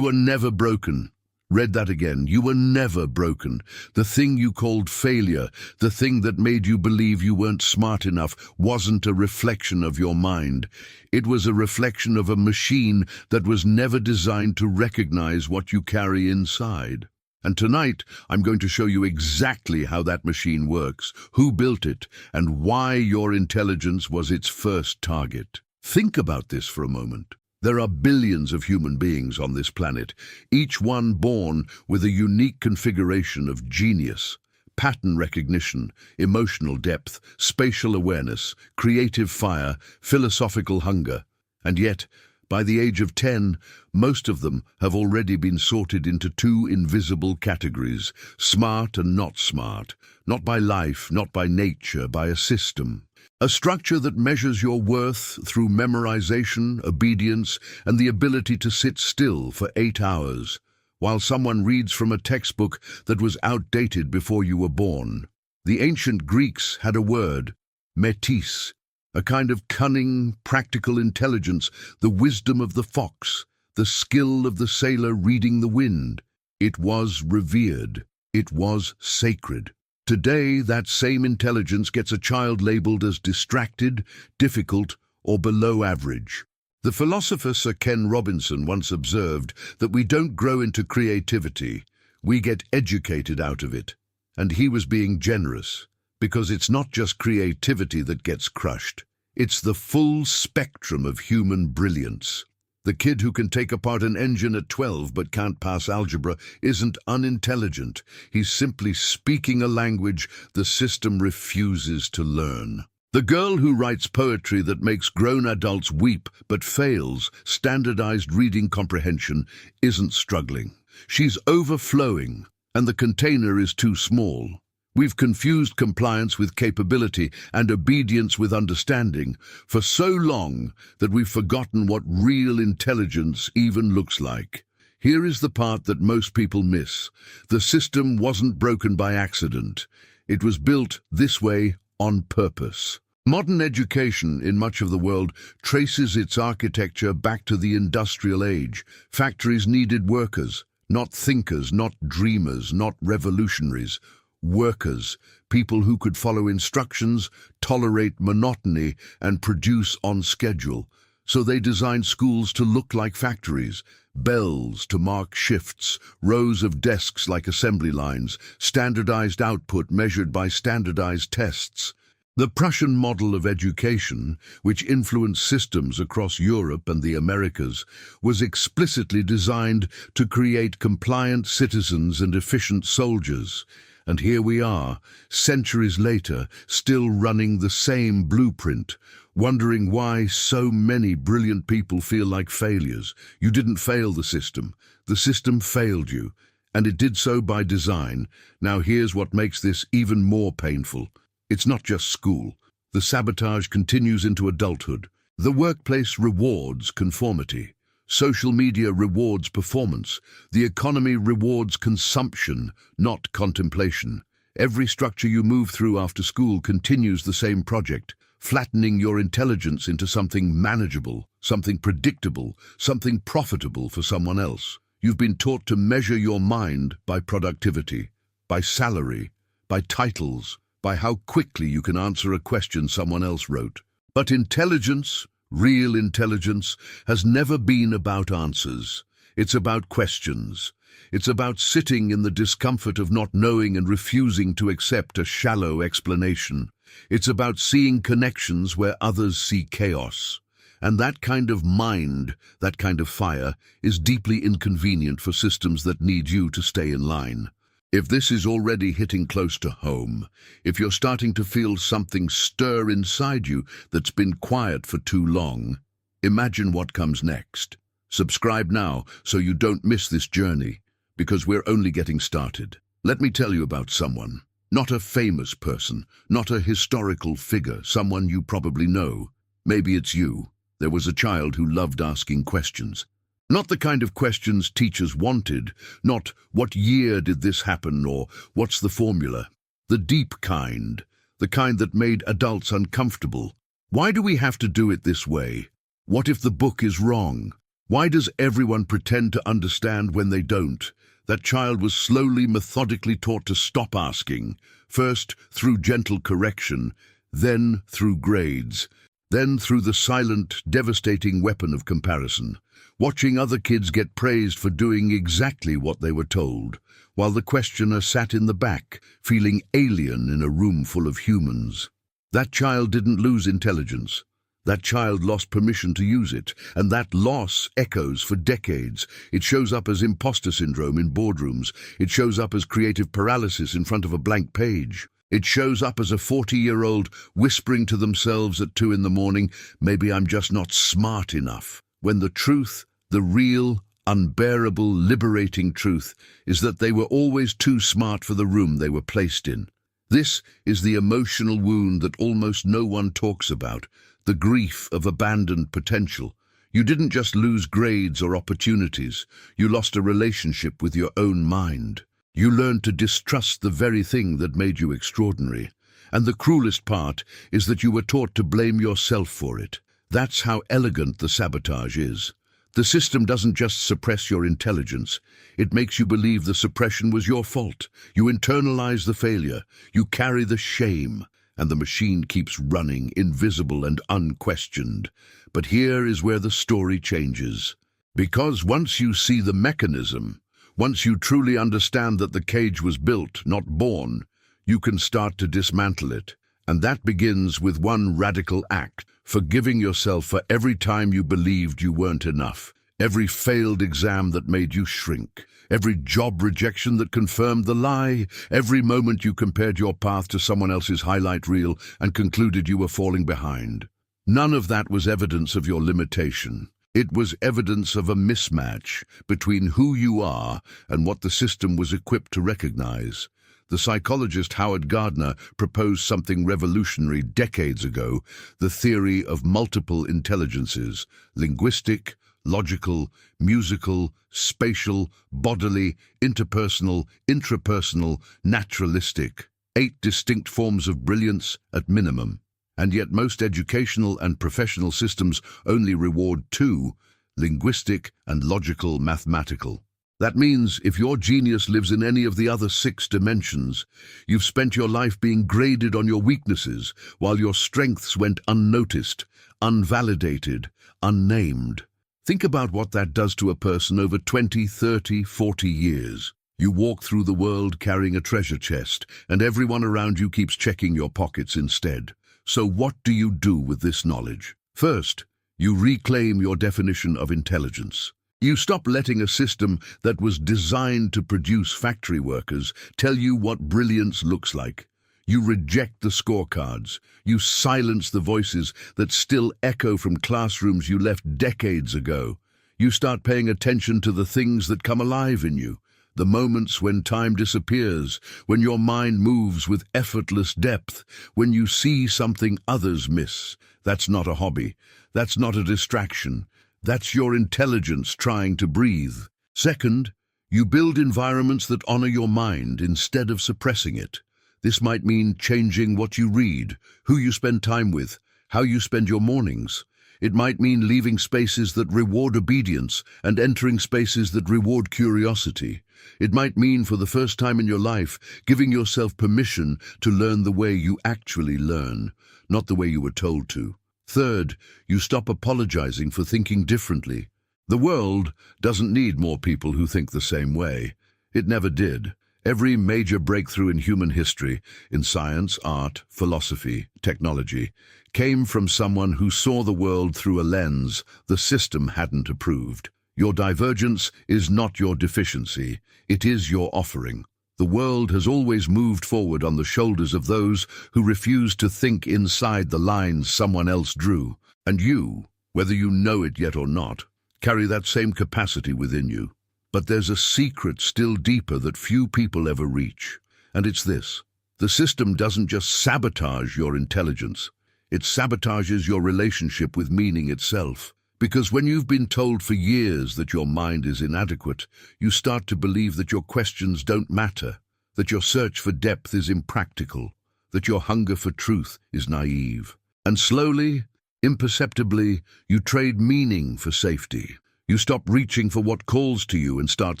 You were never broken. Read that again. You were never broken. The thing you called failure, the thing that made you believe you weren't smart enough, wasn't a reflection of your mind. It was a reflection of a machine that was never designed to recognize what you carry inside. And tonight, I'm going to show you exactly how that machine works, who built it, and why your intelligence was its first target. Think about this for a moment. There are billions of human beings on this planet, each one born with a unique configuration of genius, pattern recognition, emotional depth, spatial awareness, creative fire, philosophical hunger. And yet, by the age of 10, most of them have already been sorted into two invisible categories, smart and not smart, not by life, not by nature, by a system. A structure that measures your worth through memorization, obedience, and the ability to sit still for 8 hours, while someone reads from a textbook that was outdated before you were born. The ancient Greeks had a word, metis, a kind of cunning, practical intelligence, the wisdom of the fox, the skill of the sailor reading the wind. It was revered. It was sacred. Today, that same intelligence gets a child labeled as distracted, difficult, or below average. The philosopher Sir Ken Robinson once observed that we don't grow into creativity, we get educated out of it. And he was being generous, because it's not just creativity that gets crushed. It's the full spectrum of human brilliance. The kid who can take apart an engine at 12 but can't pass algebra isn't unintelligent. He's simply speaking a language the system refuses to learn. The girl who writes poetry that makes grown adults weep but fails standardized reading comprehension isn't struggling. She's overflowing, and the container is too small. We've confused compliance with capability and obedience with understanding for so long that we've forgotten what real intelligence even looks like. Here is the part that most people miss. The system wasn't broken by accident. It was built this way on purpose. Modern education in much of the world traces its architecture back to the industrial age. Factories needed workers, not thinkers, not dreamers, not revolutionaries. Workers, people who could follow instructions, tolerate monotony, and produce on schedule. So they designed schools to look like factories, bells to mark shifts, rows of desks like assembly lines, standardized output measured by standardized tests. The Prussian model of education, which influenced systems across Europe and the Americas, was explicitly designed to create compliant citizens and efficient soldiers. And here we are, centuries later, still running the same blueprint, wondering why so many brilliant people feel like failures. You didn't fail the system failed you, and it did so by design. Now here's what makes this even more painful. It's not just school. The sabotage continues into adulthood. The workplace rewards conformity. Social media rewards performance. The economy rewards consumption, not contemplation. Every structure you move through after school continues the same project, flattening your intelligence into something manageable, something predictable, something profitable for someone else. You've been taught to measure your mind by productivity, by salary, by titles, by how quickly you can answer a question someone else wrote. But intelligence, real intelligence, has never been about answers. It's about questions. It's about sitting in the discomfort of not knowing and refusing to accept a shallow explanation. It's about seeing connections where others see chaos. And that kind of mind, that kind of fire, is deeply inconvenient for systems that need you to stay in line. If this is already hitting close to home, if you're starting to feel something stir inside you that's been quiet for too long, imagine what comes next. Subscribe now so you don't miss this journey, because we're only getting started. Let me tell you about someone. Not a famous person, not a historical figure, someone you probably know. Maybe it's you. There was a child who loved asking questions. Not the kind of questions teachers wanted, not "what year did this happen" or "what's the formula?" The deep kind, the kind that made adults uncomfortable. Why do we have to do it this way? What if the book is wrong? Why does everyone pretend to understand when they don't? That child was slowly, methodically taught to stop asking, first through gentle correction, then through grades, then through the silent, devastating weapon of comparison, watching other kids get praised for doing exactly what they were told, while the questioner sat in the back, feeling alien in a room full of humans. That child didn't lose intelligence. That child lost permission to use it, and that loss echoes for decades. It shows up as imposter syndrome in boardrooms. It shows up as creative paralysis in front of a blank page. It shows up as a 40-year-old whispering to themselves at 2 in the morning, maybe I'm just not smart enough. When the truth, the real, unbearable, liberating truth, is that they were always too smart for the room they were placed in. This is the emotional wound that almost no one talks about. The grief of abandoned potential. You didn't just lose grades or opportunities. You lost a relationship with your own mind. You learned to distrust the very thing that made you extraordinary. And the cruelest part is that you were taught to blame yourself for it. That's how elegant the sabotage is. The system doesn't just suppress your intelligence. It makes you believe the suppression was your fault. You internalize the failure. You carry the shame. And the machine keeps running, invisible and unquestioned. But here is where the story changes. Because once you see the mechanism, once you truly understand that the cage was built, not born, you can start to dismantle it. And that begins with one radical act: forgiving yourself for every time you believed you weren't enough, every failed exam that made you shrink, every job rejection that confirmed the lie, every moment you compared your path to someone else's highlight reel and concluded you were falling behind. None of that was evidence of your limitation. It was evidence of a mismatch between who you are and what the system was equipped to recognize. The psychologist Howard Gardner proposed something revolutionary decades ago: the theory of multiple intelligences: linguistic, logical, musical, spatial, bodily, interpersonal, intrapersonal, naturalistic. 8 distinct forms of brilliance at minimum. And yet most educational and professional systems only reward 2, linguistic and logical, mathematical. That means if your genius lives in any of the other 6 dimensions, you've spent your life being graded on your weaknesses, while your strengths went unnoticed, unvalidated, unnamed. Think about what that does to a person over 20, 30, 40 years. You walk through the world carrying a treasure chest, and everyone around you keeps checking your pockets instead. So what do you do with this knowledge? First, you reclaim your definition of intelligence. You stop letting a system that was designed to produce factory workers tell you what brilliance looks like. You reject the scorecards. You silence the voices that still echo from classrooms you left decades ago. You start paying attention to the things that come alive in you, the moments when time disappears, when your mind moves with effortless depth, when you see something others miss. That's not a hobby. That's not a distraction. That's your intelligence trying to breathe. Second, you build environments that honor your mind instead of suppressing it. This might mean changing what you read, who you spend time with, how you spend your mornings. It might mean leaving spaces that reward obedience and entering spaces that reward curiosity. It might mean, for the first time in your life, giving yourself permission to learn the way you actually learn, not the way you were told to. Third, you stop apologizing for thinking differently. The world doesn't need more people who think the same way. It never did. Every major breakthrough in human history, in science, art, philosophy, technology, came from someone who saw the world through a lens the system hadn't approved. Your divergence is not your deficiency, it is your offering. The world has always moved forward on the shoulders of those who refuse to think inside the lines someone else drew. And you, whether you know it yet or not, carry that same capacity within you. But there's a secret still deeper that few people ever reach, and it's this: the system doesn't just sabotage your intelligence, it sabotages your relationship with meaning itself. Because when you've been told for years that your mind is inadequate, you start to believe that your questions don't matter, that your search for depth is impractical, that your hunger for truth is naive. And slowly, imperceptibly, you trade meaning for safety. You stop reaching for what calls to you and start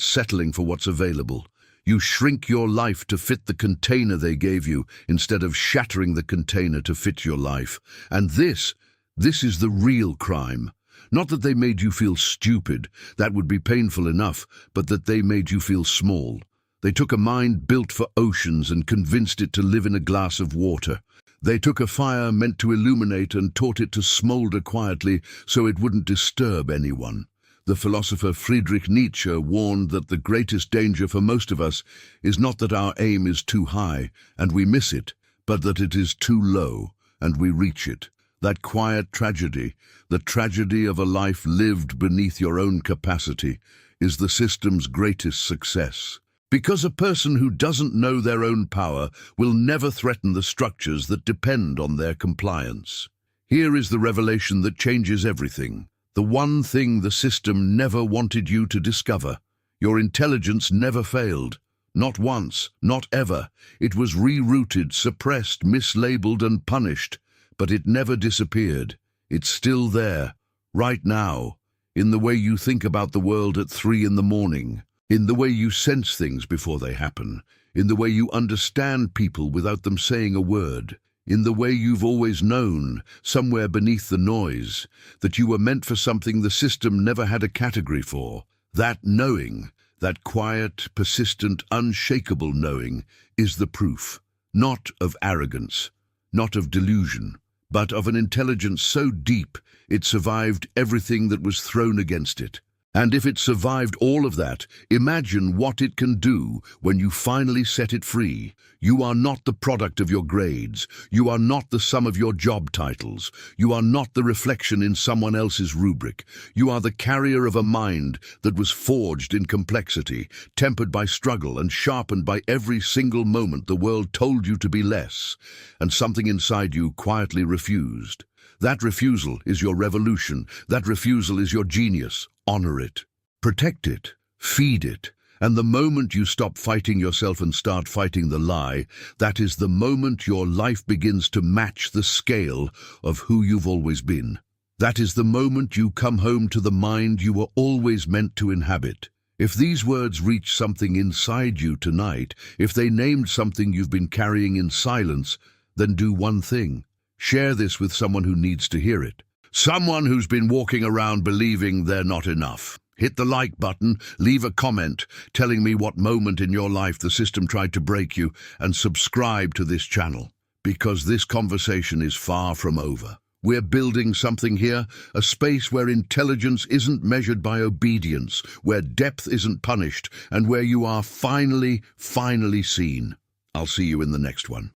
settling for what's available. You shrink your life to fit the container they gave you instead of shattering the container to fit your life. And this is the real crime. Not that they made you feel stupid, that would be painful enough, but that they made you feel small. They took a mind built for oceans and convinced it to live in a glass of water. They took a fire meant to illuminate and taught it to smolder quietly so it wouldn't disturb anyone. The philosopher Friedrich Nietzsche warned that the greatest danger for most of us is not that our aim is too high and we miss it, but that it is too low and we reach it. That quiet tragedy, the tragedy of a life lived beneath your own capacity, is the system's greatest success. Because a person who doesn't know their own power will never threaten the structures that depend on their compliance. Here is the revelation that changes everything. The one thing the system never wanted you to discover. Your intelligence never failed. Not once, not ever. It was rerouted, suppressed, mislabeled and punished. But it never disappeared. It's still there, right now, in the way you think about the world at 3 in the morning, in the way you sense things before they happen, in the way you understand people without them saying a word, in the way you've always known, somewhere beneath the noise, that you were meant for something the system never had a category for. That knowing, that quiet, persistent, unshakable knowing, is the proof, not of arrogance, not of delusion, but of an intelligence so deep it survived everything that was thrown against it. And if it survived all of that, imagine what it can do when you finally set it free. You are not the product of your grades. You are not the sum of your job titles. You are not the reflection in someone else's rubric. You are the carrier of a mind that was forged in complexity, tempered by struggle and sharpened by every single moment the world told you to be less, and something inside you quietly refused. That refusal is your revolution. That refusal is your genius. Honor it. Protect it. Feed it. And the moment you stop fighting yourself and start fighting the lie, that is the moment your life begins to match the scale of who you've always been. That is the moment you come home to the mind you were always meant to inhabit. If these words reach something inside you tonight, if they named something you've been carrying in silence, then do one thing. Share this with someone who needs to hear it. Someone who's been walking around believing they're not enough. Hit the like button, leave a comment telling me what moment in your life the system tried to break you, and subscribe to this channel, because this conversation is far from over. We're building something here, a space where intelligence isn't measured by obedience, where depth isn't punished, and where you are finally seen. I'll see you in the next one.